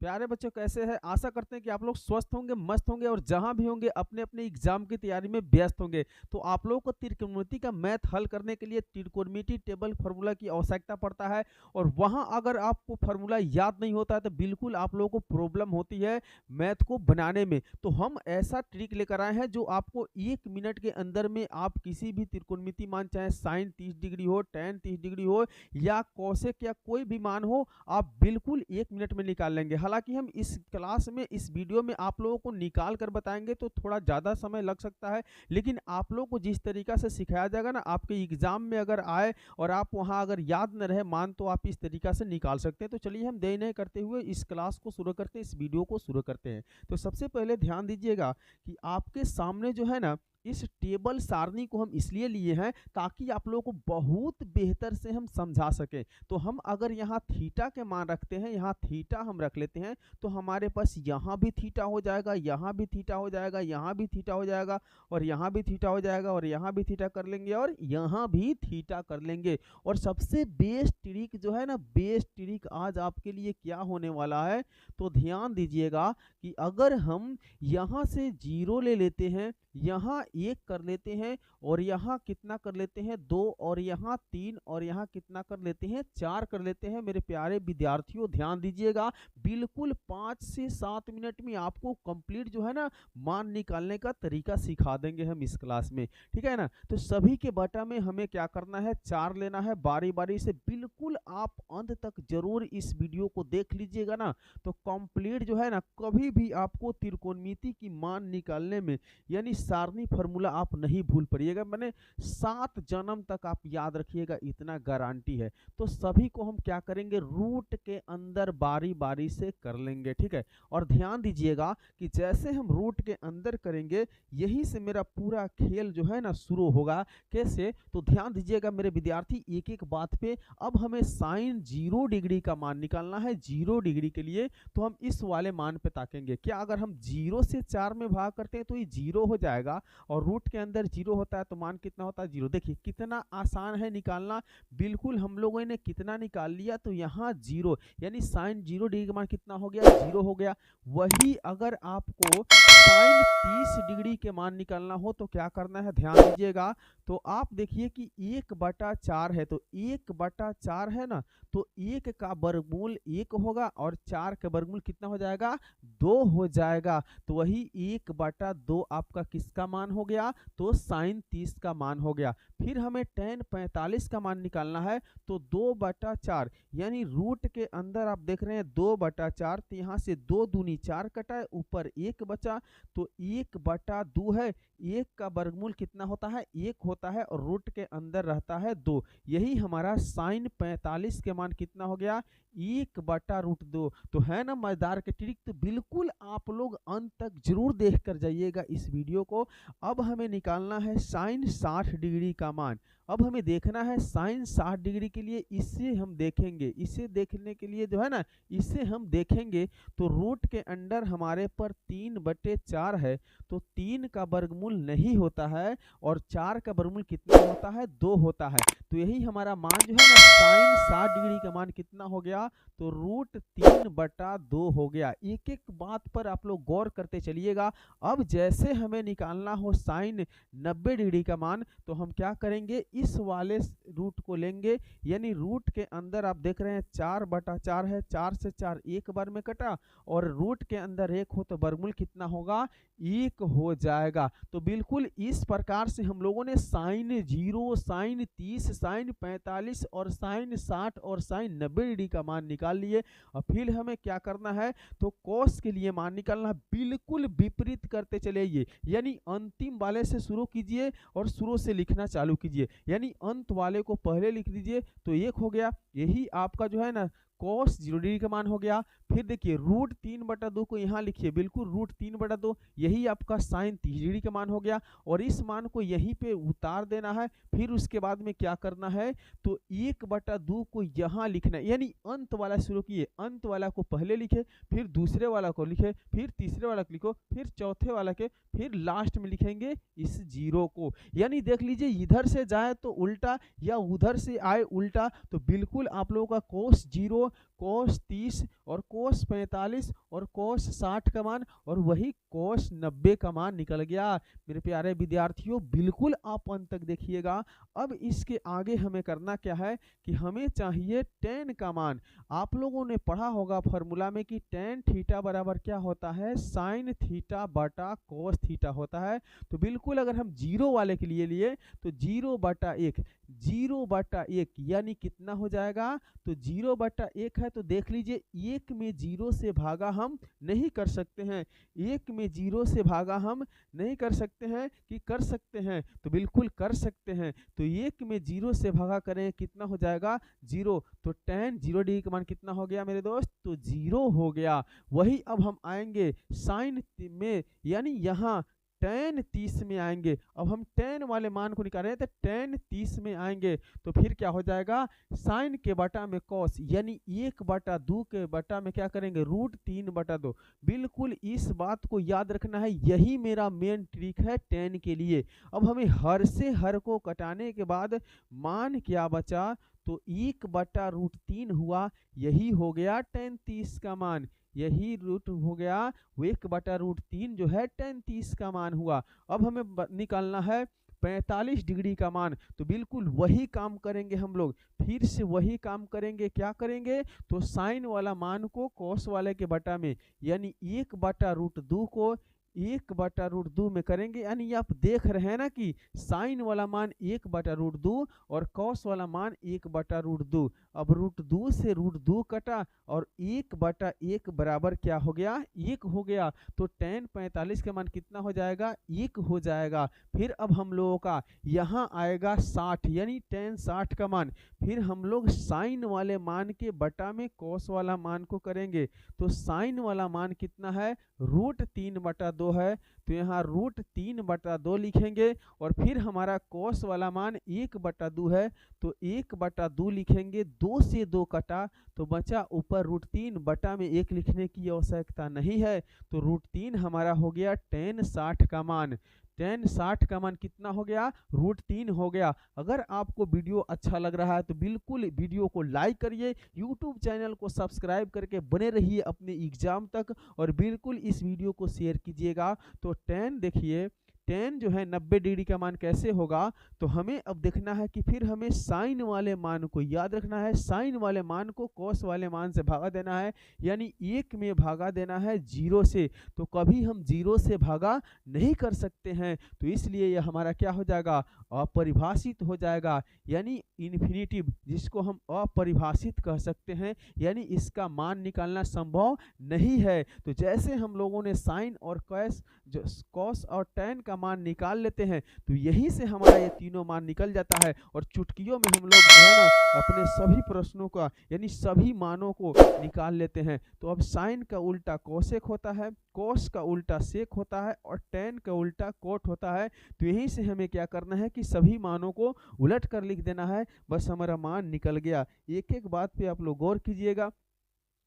प्यारे बच्चों कैसे हैं? आशा करते हैं कि आप लोग स्वस्थ होंगे, मस्त होंगे और जहाँ भी होंगे अपने-अपने एग्ज़ाम की तैयारी में व्यस्त होंगे। तो आप लोगों को त्रिकोणमिति का मैथ हल करने के लिए त्रिकोणमिति टेबल फ़ॉर्मूला की आवश्यकता पड़ता है और वहाँ अगर आपको फ़ॉर्मूला याद नहीं होता है तो बिल्कुल आप लोगों को प्रॉब्लम होती है मैथ को बनाने में। तो हम ऐसा ट्रिक लेकर आए हैं जो आपको 1 मिनट के अंदर में आप किसी भी त्रिकोणमिति मान चाहे साइन 30 डिग्री हो, टैन 30 डिग्री हो या कोसेक या कोई भी मान हो, आप बिल्कुल 1 मिनट में निकाल लेंगे। हालाँकि हम इस क्लास में, इस वीडियो में आप लोगों को निकाल कर बताएँगे तो थोड़ा ज़्यादा समय लग सकता है, लेकिन आप लोगों को जिस तरीक़ा से सिखाया जाएगा ना, आपके एग्ज़ाम में अगर आए और आप वहाँ अगर याद न रहे मान, तो आप इस तरीक़ा से निकाल सकते हैं। तो चलिए हम देरी नहीं करते हुए इस क्लास को शुरू करते हैं, इस वीडियो को शुरू करते हैं। तो सबसे पहले ध्यान दीजिएगा कि आपके सामने जो है ना, इस टेबल सारणी को हम इसलिए लिए हैं ताकि आप लोगों को बहुत बेहतर से हम समझा सकें। तो हम अगर यहाँ थीटा के मान रखते हैं, यहाँ थीटा हम रख लेते हैं, तो हमारे पास यहाँ भी थीटा हो जाएगा, यहाँ भी थीटा हो जाएगा, यहाँ भी थीटा हो जाएगा और यहाँ भी थीटा हो जाएगा और यहाँ भी थीटा कर लेंगे और यहाँ भी थीटा कर लेंगे। और सबसे बेस्ट ट्रिक जो है ना, बेस्ट ट्रिक आज आपके लिए क्या होने वाला है, तो ध्यान दीजिएगा कि अगर हम यहाँ से 0 ले लेते हैं, यहाँ 1 कर लेते हैं और यहाँ कितना कर लेते हैं 2 और यहाँ 3 और यहाँ कितना कर लेते हैं 4 कर लेते हैं। मेरे प्यारे विद्यार्थियों ध्यान दीजिएगा, बिल्कुल 5 से 7 मिनट में आपको कंप्लीट जो है ना मान निकालने का तरीका सिखा देंगे हम इस क्लास में, ठीक है ना। तो सभी के बटा में हमें क्या करना है, 4 लेना है। बारी बारी से बिल्कुल आप अंत तक जरूर इस वीडियो को देख लीजिएगा ना, तो कंप्लीट जो है ना कभी भी आपको त्रिकोणमिति की मान निकालने में यानी सारणी फार्मूला आप नहीं भूल पड़िएगा। मैंने 7 जन्म तक आप याद रखिएगा, इतना गारंटी है। तो सभी को हम क्या करेंगे, रूट के अंदर बारी बारी से कर लेंगे, ठीक है। और ध्यान दीजिएगा कि जैसे हम रूट के अंदर करेंगे यही से मेरा पूरा खेल जो है ना शुरू होगा। कैसे, तो ध्यान दीजिएगा मेरे विद्यार्थी एक एक बात पे। अब हमें साइन 0 डिग्री का मान निकालना है। 0 डिग्री के लिए तो हम इस वाले मान पे ताकेंगे। क्या अगर हम 0 से 4 में भाग करते हैं तो ये 0 हो जाएगा और रूट के अंदर 0 होता है तो मान कितना होता है 0। देखिए कितना आसान है निकालना, बिल्कुल हम लोगों ने कितना निकाल लिया, तो यहाँ 0 यानी साइन 0 डिग्री का मान कितना हो गया, 0 हो गया। वही अगर आपको साइन 30 डिग्री के मान निकालना हो तो क्या करना है, ध्यान दीजिएगा। तो आप देखिए कि 1/4 है, तो 1/4 है ना, तो 1 का वर्गमूल 1 होगा और 4 का वर्गमूल कितना हो जाएगा, 2 हो जाएगा। तो वही 1/2 आपका किसका मान हो गया, तो साइन 30 का मान हो गया। फिर हमें tan 45 का मान निकालना है, तो 2/4 यानी रूट के अंदर आप देख रहे हैं 2/4, तो यहाँ से 2 दूनी 4 कटा है, ऊपर 1 बचा, तो 1/2 है। 1 का वर्गमूल कितना होता है, 1 होता है और रूट के अंदर रहता है 2। यही हमारा साइन 45 के मान कितना हो गया, 1/√2। तो है ना मजेदार के ट्रिक, तो बिल्कुल आप लोग अंत तक जरूर देख कर जाइएगा इस वीडियो को। अब हमें निकालना है साइन 60 डिग्री का मान। अब हमें देखना है साइन 60 डिग्री के लिए, इसे हम देखेंगे। इसे देखने के लिए जो है ना, इसे हम देखेंगे तो रूट के अंदर हमारे पर 3/4 है, तो 3 का वर्गमूल नहीं होता है और 4 का वर्गमूल कितना होता है, 2 होता है। तो यही हमारा मान जो है ना साइन 60 डिग्री का मान कितना हो गया, तो √3/2 हो गया। एक एक बात पर आप लोग गौर करते चलिएगा। अब जैसे हमें निकालना हो साइन 90 डिग्री का मान, तो हम क्या करेंगे, इस वाले रूट को लेंगे, यानी रूट के अंदर आप देख रहे हैं 4/4 है, 4 से 4 एक बार में कटा और रूट के अंदर 1 हो तो वर्गमूल कितना होगा, 1 हो जाएगा। तो बिल्कुल इस प्रकार से हम लोगों ने साइन 0, साइन 30, साइन 45 और साइन 60 और साइन 90 डिग्री का मान निकाल लिए। और फिर हमें क्या करना है, तो कॉस के लिए मान निकालना। बिल्कुल विपरीत करते चलेइए, यानी अंतिम वाले से शुरू कीजिए और शुरू से लिखना चालू कीजिए, यानी अंत वाले को पहले लिख दीजिए तो 1 हो गया। यही आपका जो है ना cos 0 डिग्री का मान हो गया। फिर देखिए √3/2 को यहाँ लिखिए, बिल्कुल √3/2, यही आपका साइन 30 डिग्री का मान हो गया और इस मान को यहीं पे उतार देना है। फिर उसके बाद में क्या करना है, तो 1/2 को यहाँ लिखना है, यानी अंत वाला शुरू किए, अंत वाला को पहले लिखे, फिर दूसरे वाला को लिखे, फिर तीसरे वाला को लिखो, फिर चौथे वाला के, फिर लास्ट में लिखेंगे इस 0 को। यानी देख लीजिए इधर से जाए तो उल्टा या उधर से आए उल्टा, तो बिल्कुल आप लोगों का cos 0 cos 30 और cos 45 और cos 60 का मान और वही cos 90 का मान निकल गया। मेरे प्यारे विद्यार्थियों, बिल्कुल आप अंत तक देखिएगा। अब इसके आगे हमें करना क्या है कि हमें चाहिए tan का मान। आप लोगों ने पढ़ा होगा फॉर्मूला में कि tan थीटा बराबर क्या होता है, sin थीटा बटा cos थीटा होता है। तो बिल्कुल अगर हम जीरो वाले के लिए लिए तो 0/1, 0/1 यानी कितना हो जाएगा, तो 0/1 है तो देख लीजिए, 1 में 0 से भागा हम नहीं कर सकते हैं, 1 में 0 से भागा हम नहीं कर सकते हैं कि कर सकते हैं, तो बिल्कुल कर सकते हैं। तो 1 में 0 से भागा करें कितना हो जाएगा, 0। तो tan 0 डिग्री का मान कितना हो गया मेरे दोस्त, तो 0 हो गया। वही अब हम आएंगे साइन में, यानी यहाँ tan 30 में आएंगे। अब हम tan वाले मान को निकाल रहे हैं तो tan 30 में आएंगे तो फिर क्या हो जाएगा, साइन के बटा में cos, यानी 1/2 के बटा में क्या करेंगे, √3/2। बिल्कुल इस बात को याद रखना है, यही मेरा मेन ट्रिक है tan के लिए। अब हमें हर से हर को कटाने के बाद मान क्या बचा, तो 1/√3 हुआ, यही हो गया tan 30 का मान, यही रूट हो गया, 1/√3 जो है tan 30 का मान हुआ। अब हमें निकालना है 45 डिग्री का मान, तो बिल्कुल वही काम करेंगे हम लोग, फिर से वही काम करेंगे। क्या करेंगे, तो साइन वाला मान को कॉस वाले के बटा में, यानी 1/√2 को 1/√2 में करेंगे। यानी आप देख रहे हैं ना कि साइन वाला मान 1/√2 और कॉस वाला मान 1/√2। अब √2 से √2 कटा और 1/1 बराबर क्या हो गया, 1 हो गया। तो tan 45 का मान कितना हो जाएगा, 1 हो जाएगा। फिर अब हम लोगों का यहाँ आएगा 60, यानी tan 60 का मान। फिर हम लोग साइन वाले मान के बटा में कॉस वाला मान को करेंगे। तो साइन वाला मान कितना है, √3/2 है, तो यहाँ √3/2 लिखेंगे। और फिर हमारा कॉस वाला मान 1/2 है, तो 1/2 लिखेंगे। 2 से 2 कटा तो बचा ऊपर √3 बटा में 1 लिखने की आवश्यकता नहीं है, तो √3 हमारा हो गया tan 60 का मान। tan 60 का मान कितना हो गया, √3 हो गया। अगर आपको वीडियो अच्छा लग रहा है तो बिल्कुल वीडियो को लाइक करिए, यूट्यूब चैनल को सब्सक्राइब करके बने रहिए अपने एग्जाम तक, और बिल्कुल इस वीडियो को शेयर कीजिएगा। तो tan देखिए, tan जो है 90 डिग्री का मान कैसे होगा, तो हमें अब देखना है कि फिर हमें साइन वाले मान को याद रखना है। साइन वाले मान को कॉस वाले मान से भागा देना है, यानी 1 में भागा देना है 0 से। तो कभी हम 0 से भागा नहीं कर सकते हैं, तो इसलिए यह हमारा क्या हो जाएगा, अपरिभाषित हो जाएगा, यानी इन्फिनिटिव, जिसको हम अपरिभाषित कह सकते हैं, यानी इसका मान निकालना संभव नहीं है। तो जैसे हम लोगों ने साइन और कॉस और tan का मान निकाल लेते हैं, तो यहीं से हमारा ये तीनों मान निकल जाता है, और चुटकियों में हम लोग जो है ना अपने सभी प्रश्नों का, यानी सभी मानों को निकाल लेते हैं। तो अब साइन का उल्टा कोसेक होता है, कॉस का उल्टा सेक होता है, और tan का उल्टा कोट होता है। तो यहीं से हमें क्या करना है कि सभी मानों को उलट कर लिख देना है, बस हमारा मान निकल गया। एक एक बात पे आप लोग गौर कीजिएगा।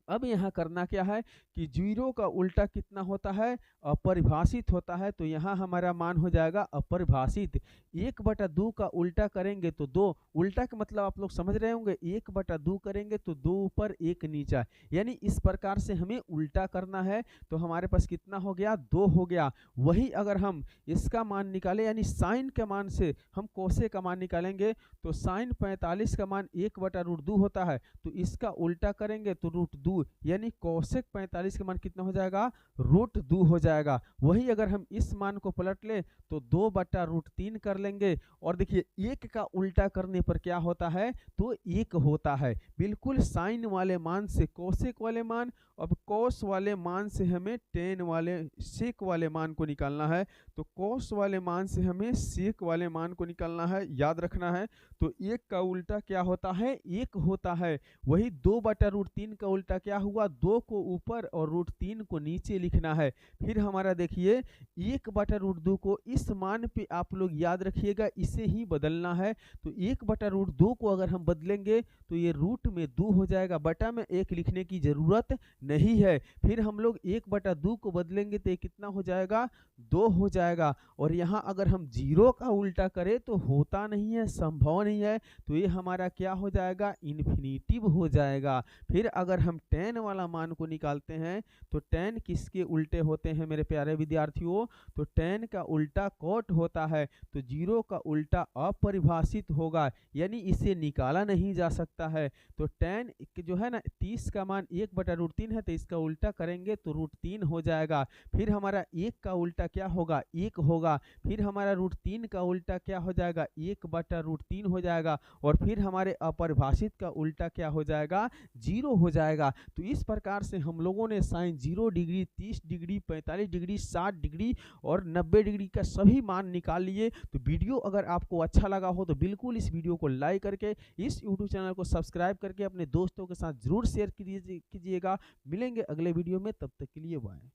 अब यहाँ करना क्या है कि 0 का उल्टा कितना होता है, अपरिभाषित होता है, तो यहाँ हमारा मान हो जाएगा अपरिभाषित। 1/2 का उल्टा करेंगे तो 2, उल्टा का मतलब आप लोग समझ रहे होंगे, 1/2 करेंगे तो 2 ऊपर 1 नीचा, यानी इस प्रकार से हमें उल्टा करना है। तो हमारे पास कितना हो गया, 2 हो गया। वही अगर हम इसका मान निकालें, यानी साइन के मान से हम कोसे का मान निकालेंगे, तो साइन 45 का मान 1/√2 होता है, तो इसका उल्टा करेंगे तो √2, यानी कोसेक 45 का मान कितना हो जाएगा, √2 हो जाएगा। वही अगर हम इस मान को पलट ले तो 2/√3 कर लेंगे, और देखिए 1 का उल्टा करने पर क्या होता है, तो 1 होता है। बिल्कुल साइन वाले मान से कोसेक वाले मान, अब कॉस वाले मान से हमें tan वाले सेक वाले मान को निकालना है, तो कॉस वाले मान से हमें सेक वाले मान को निकालना है, याद रखना है। तो 1 का उल्टा क्या होता है, 1 होता है। वही 2/√3 का उल्टा क्या क्या हुआ, 2 को ऊपर और √3 को नीचे लिखना है। फिर हमारा देखिए 1/√2 को इस मान पे आप लोग याद रखिएगा, इसे ही बदलना है। तो 1/√2 को अगर हम बदलेंगे तो ये रूट में 2 हो जाएगा, बटा में 1 लिखने की ज़रूरत नहीं है। फिर हम लोग 1/2 को बदलेंगे तो ये कितना हो जाएगा, 2 हो जाएगा। और यहाँ अगर हम 0 का उल्टा करें तो होता नहीं है, संभव नहीं है, तो ये हमारा क्या हो जाएगा, इन्फिनिटिव हो जाएगा। फिर अगर हम tan वाला मान को निकालते हैं तो tan किसके उल्टे होते हैं मेरे प्यारे विद्यार्थियों, तो tan का उल्टा cot होता है। तो 0 का उल्टा अपरिभाषित होगा, यानी इसे निकाला नहीं जा सकता है। तो tan जो है ना 30 का मान 1/√3 है, तो इसका उल्टा करेंगे तो √3 हो जाएगा। फिर हमारा 1 का उल्टा क्या होगा, 1 होगा। फिर हमारा √3 का उल्टा क्या हो जाएगा, 1/√3 हो जाएगा। और फिर हमारे अपरिभाषित का उल्टा क्या हो जाएगा, 0 हो जाएगा। तो इस प्रकार से हम लोगों ने sine 0 degree, 30 degree, 45 degree, 60 degree और 90 डिग्री का सभी मान निकाल लिए। तो वीडियो अगर आपको अच्छा लगा हो तो बिल्कुल इस वीडियो को लाइक करके, इस यूट्यूब चैनल को सब्सक्राइब करके अपने दोस्तों के साथ जरूर शेयर कीजिएगा। मिलेंगे अगले वीडियो में, तब तक के लिए बाय।